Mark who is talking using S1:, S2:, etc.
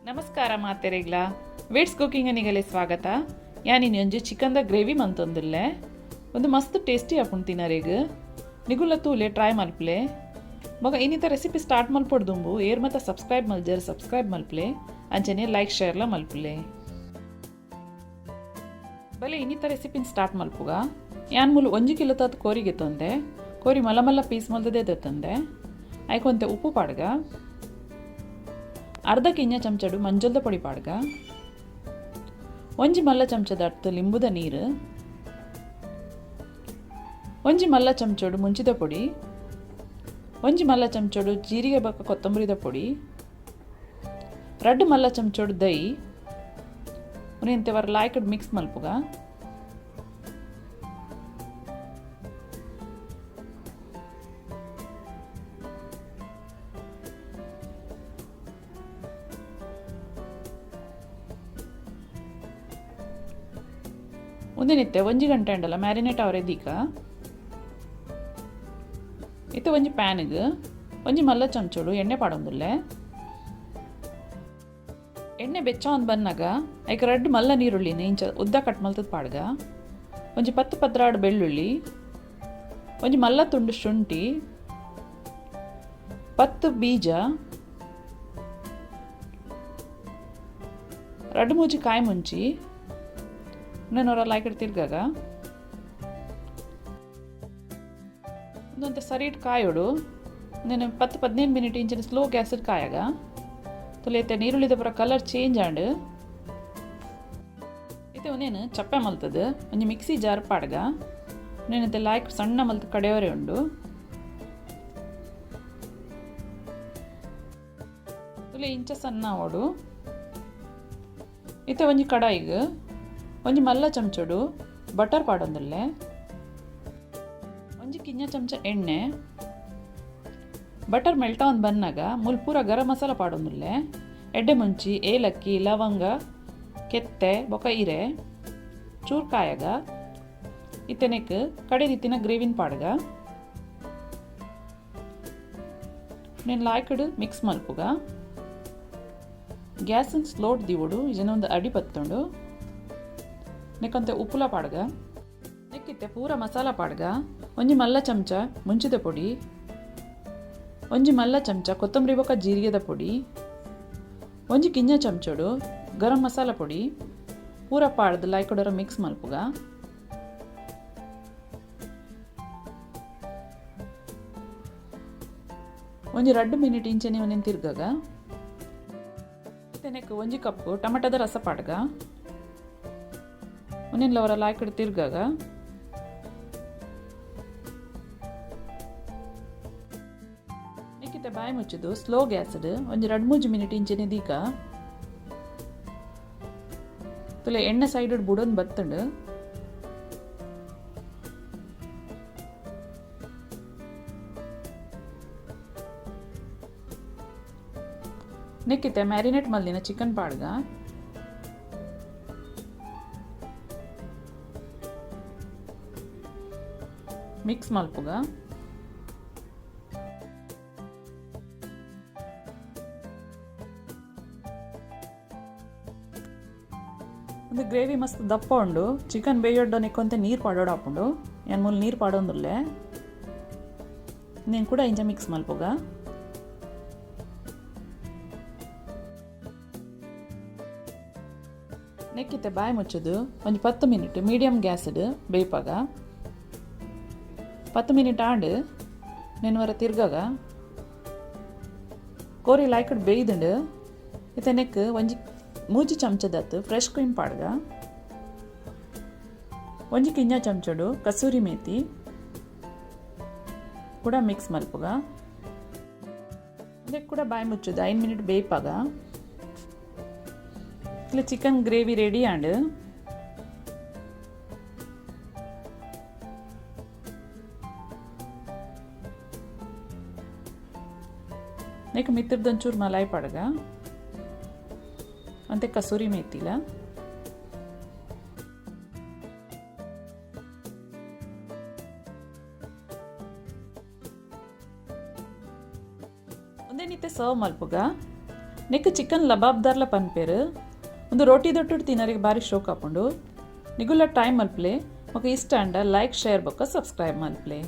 S1: ನಮಸ್ಕಾರ ಮಾತೆರೆಗ್ಲ widths cooking ನಿಗಲೆ ಸ್ವಾಗತ. ಯಾನಿನಿ ಒಂಜಿ ಚಿಕನ್ದ ಗ್ರೇವಿ ಮಂತೊಂದುಲ್ಲೆ ಒಂದು ಮಸ್ತ್ ಟೇಸ್ಟಿ ಆಪುಂಡು ತಿನ್ನರೆಗ್ ನಿಗುಲ್ಲ ತೂಲೆ ಟ್ರೈ ಮಲ್ಪಲೆ ಮಗ ಇನ್ನಿತ ರೆಸಿಪಿ ಸ್ಟಾರ್ಟ್ ಮಲ್ಪೊಡ್ದುಂಬು ಏರ್ ಮತ್ತ ಸಬ್ಸ್ಕ್ರೈಬ್ ಮಲ್ಜರ್ ಸಬ್ಸ್ಕ್ರೈಬ್ ಮಲ್ಪಲೆ ಅಂಚನೆ ಲೈಕ್ ಶೇರ್ಲ ಮಲ್ಪಲೆ ಬಲೆ ಇನ್ನಿತ ರೆಸಿಪಿನ ಸ್ಟಾರ್ಟ್ ಮಲ್ಪುಗ ಯಾನ್ ಮೂಲು 1 ಕಿಲೋ ತತ್ ಕೋರಿಗೆ ತೊಂದೆ ಕೋರಿ ಮಲ್ಲ ಮಲ್ಲ ಪೀಸ್ ಮಲ್ದದೆ ತಂದೆ ಐಕೊಂತೆ ಉಪ್ಪು ಪಾಡ್ಗ ಅರ್ಧ ಕಿಂಜ ಚಮಚಡು ಮಂಜಲ್ದ ಪೊಡಿ ಪಾಡ್ಗ ಒಂಜಿ ಮಲ್ಲ ಚಮಚದ ಅರ್ಥ ಲಿಂಬುದ ನೀರು ಒಂಜಿ ಮಲ್ಲ ಚಮಚಡು ಮುಂಚಿದ ಪೊಡಿ ಒಂಜಿ ಮಲ್ಲ ಚಮಚಡು ಜೀರಿಗೆ ಬಕ್ಕ ಕೊತ್ತಂಬರಿದ ಪೊಡಿ 2 ಮಲ್ಲ ಚಮಚಡು ದೈ ಉನೇಂತೆವರ ಲಾಯ್ಕಡ್ ಮಿಕ್ಸ್ ಮಲ್ಪುಗ ಒಂದಿನಿತ್ತೆ 1 ಗಂಟೆ ಅಂಡಲ್ಲ ಮ್ಯಾರಿನೇಟ್ ಅವರೆ ದೀಕ ಇತ್ತೆ ಒಂಜಿ ಪ್ಯಾನಿಗೆ ಒಂಜಿ ಮಲ್ಲ ಚಮಚೋಡು ಎಣ್ಣೆ ಪಾಡೊಂದುಲ್ಲೆ ಎಣ್ಣೆ ಬೆಚ್ಚ ಒಂದು ಬನ್ನಾಗ ಐಕ 2 ಮಲ್ಲ ನೀರುಳ್ಳಿನ ಇಂಚ ಉದ್ದ ಕಟ್ ಮಲ್ತದ ಪಾಡ್ಗ ಒಂಜಿ 10-12 ಬೆಳ್ಳುಳ್ಳಿ ಒಂಜಿ ಮಲ್ಲ ತುಂಡು ಶುಂಠಿ 10 ಬೀಜ 2-3 ಕಾಯಿ ಮುಂಚಿ నేను లైక్ తిరగాక ಒಂದಂತೆ ಸರಿಟ್ ಕಾಯೋಡು నేను 10-15 ಮಿನಿಟ್ ಇಂಚಿನ ಸ್ಲೋ ಗ್ಯಾಸ್ ಕಾಯಾಗ ತುಲೇತೆ ನೀರುಳ್ಳಿದ ಪೂರ ಕಲರ್ ಚೇಂಜ್ ಆಂಡ್ ಇತ್ತೆ ಒಂದೇನು ಚಪ್ಪೆ ಮಲ್ತದ ಒಂಜಿ ಮಿಕ್ಸಿ ಜಾರ್ ಪಾಡ್ಗ నేనైతే ಲೈಕ್ ಸಣ್ಣ ಮಲ್ತ ಕಡೆಯವರೇ ಉಂಡು ತುಲೆ ಇಂಚ ಸಣ್ಣ ಓಡು ಇತ್ತೆ ಒಂಜಿ ಕಡಾಯಿಗೆ ಒಂಜಿ ಮಲ್ಲ ಚಮಚಡು ಬಟರ್ ಪಾಡೊಂದುಲ್ಲೆ ಒಂಜಿ ಕಿಂಜ ಚಮಚ ಎಣ್ಣೆ ಬಟರ್ ಮೆಲ್ಟ ಒಂದು ಬನ್ನಾಗ ಮುಲ್ ಪೂರ ಗರಂ ಮಸಾಲ ಪಾಡೊಂದುಲ್ಲೆ ಎಡ್ಡೆ ಮುಂಚಿ ಏಲಕ್ಕಿ ಲವಂಗ ಕೆತ್ತೆ ಬೊಕ ಇರೆ ಚೂರ್ ಕಾಯಾಗ ಇತ್ತೆನೆಕ್ ಕಡೆ ರೀತಿನ ಗ್ರೇವಿನ ಪಾಡ್ಗ నేను ಲಾಯ್ಕಡ್ ಮಿಕ್ಸ್ ಮಲ್ಪುಗ ಗ್ಯಾಸನ್ ಸ್ಲೋಟ್ ದಿವುಡು ಇಜನ ಒಂದು ಅಡಿ ಪತ್ತೊಂಡು ನೆಕ್ಕಂತೆ ಉಪ್ಪುಲ ಪಾಡ್ಗ ನೆಕ್ಕಿತ್ತೆ ಪೂರ ಮಸಾಲ ಪಾಡ್ಗ ಒಂಜಿ ಮಲ್ಲ ಚಮಚ ಮುಂಚಿದ ಪೊಡಿ ಒಂಜಿ ಮಲ್ಲ ಚಮಚ ಕೊತ್ತಂಬರಿ ಬೊಕ ಜೀರಿಗೆದ ಪೊಡಿ ಒಂಜಿ ಕಿಂಜ ಚಮಚಡು ಗರಂ ಮಸಾಲ ಪೊಡಿ ಪೂರ ಪಾಡ್ದು ಲೈಕೊಡರ ಮಿಕ್ಸ್ ಮಲ್ಪುಗ ಒಂಜಿ 2 ಮಿನಿಟ್ ಇಂಚನೆ ಒಂದೆನ್ ತಿರ್ಗಾಗ ನೆಕ್ ಒಂಜಿ ಕಪ್ಪು ಟೊಮೆಟೊದ ರಸ ಪಾಡ್ಗ ಒಂದೆನ್ಲ ಅವರ ಲಾಯ್ಕಡ್ ತಿರ್ಗಾಗ ನೆಕ್ಕಿತ್ತೆ ಬಾಯಿ ಮುಚ್ಚಿದು ಸ್ಲೋ ಗ್ಯಾಸ್ಡ್ ಒಂಜಿ 2-3 ಮಿನಿಟ್ ಇಂಚನೆ ದೀಕ ತುಲೆ ಎಣ್ಣೆ ಸೈಡ್ ಬುಡೊಂದು ಬತ್ತಂಡು ನೆಕ್ಕಿತ್ತೆ ಮ್ಯಾರಿನೇಟ್ ಮಲ್ದಿನ ಚಿಕನ್ ಪಾಡ್ಗ ಮಿಕ್ಸ್ ಮಲ್ಪುಗ ಒಂದು ಗ್ರೇವಿ ಮಸ್ತ್ ದಪ್ಪ ಉಂಡು ಚಿಕನ್ ಬೇಯೊಡ್ಡ ನೆಕ್ಕೊಂತೆ ನೀರು ಪಾಡೋಡು ಹಾಕೊಂಡು ಏನು ಮೂಲ ನೀರು ಪಾಡೊಂದುಲ್ಲೆ ನೀನು ಕೂಡ ಇಂಚ ಮಿಕ್ಸ್ ಮಲ್ಪುಗ ನೆಕ್ಕಿತ್ತೆ ಬಾಯಿ ಮುಚ್ಚೋದು ಒಂದು 10 ಮಿನಿಟ್ ಮೀಡಿಯಮ್ ಗ್ಯಾಸ್ಡ್ ಬೇಯ್ಪಾಗ 10 ಮಿನಿಟ್ ಆಂಡ್ నేను ವರ ತಿರ್ಗಾಗ ಕೋರಿ ಲೈಕಡ್ ಬೇಯ್ದುಂಡು ಇತ್ತೆ ನೆಕ್ ಒಂಜಿ 3 ಚಮಚದತ್ತು ಫ್ರೆಶ್ ಕ್ರೀಮ್ ಪಾಡ್ಗ ಒಂಜಿ ಕಿಂಜ ಚಮಚಡು ಕಸೂರಿ ಮೇಥಿ ಕೂಡ ಮಿಕ್ಸ್ ಮಲ್ಪುಗ ನೆಕ್ ಕೂಡ ಬಾಯಿ ಮುಚ್ಚೋದು 5 ಮಿನಿಟ್ ಬೇಯ್ಪಾಗ ಇಲ್ಲ ಚಿಕನ್ ಗ್ರೇವಿ ರೆಡಿ ಆಂಡ್ ನೆಕ್ ಮಿತ್ರದಂಚೂರು ಮಲಾಯಿ ಪಾಡ್ಗ ಅಂತೆ ಕಸೂರಿ ಮೇಥಿಲ ಒಂದೇನಿತ್ತೆ ಸರ್ವ್ ಮಲ್ಪುಗ ನೆಕ್ ಚಿಕನ್ ಲಬಾಬ್ದಾರ್ಲ ಪನ್ಪೇರು ಒಂದು ರೋಟಿ ದೊಟ್ಟು ತಿನ್ನರಿಗೆ ಬಾರಿ ಶೋಕ್ ಹಾಕೊಂಡು ನಿಗುಲ್ಲ ಟೈಮ್ ಮಲ್ಪ್ಲೆ ಮೊಕ ಇಷ್ಟ ಅಂಡ ಲೈಕ್ ಶೇರ್ ಬೊಕ್ಕ ಸಬ್ಸ್ಕ್ರೈಬ್ ಮಲ್ಪ್ಲೆ.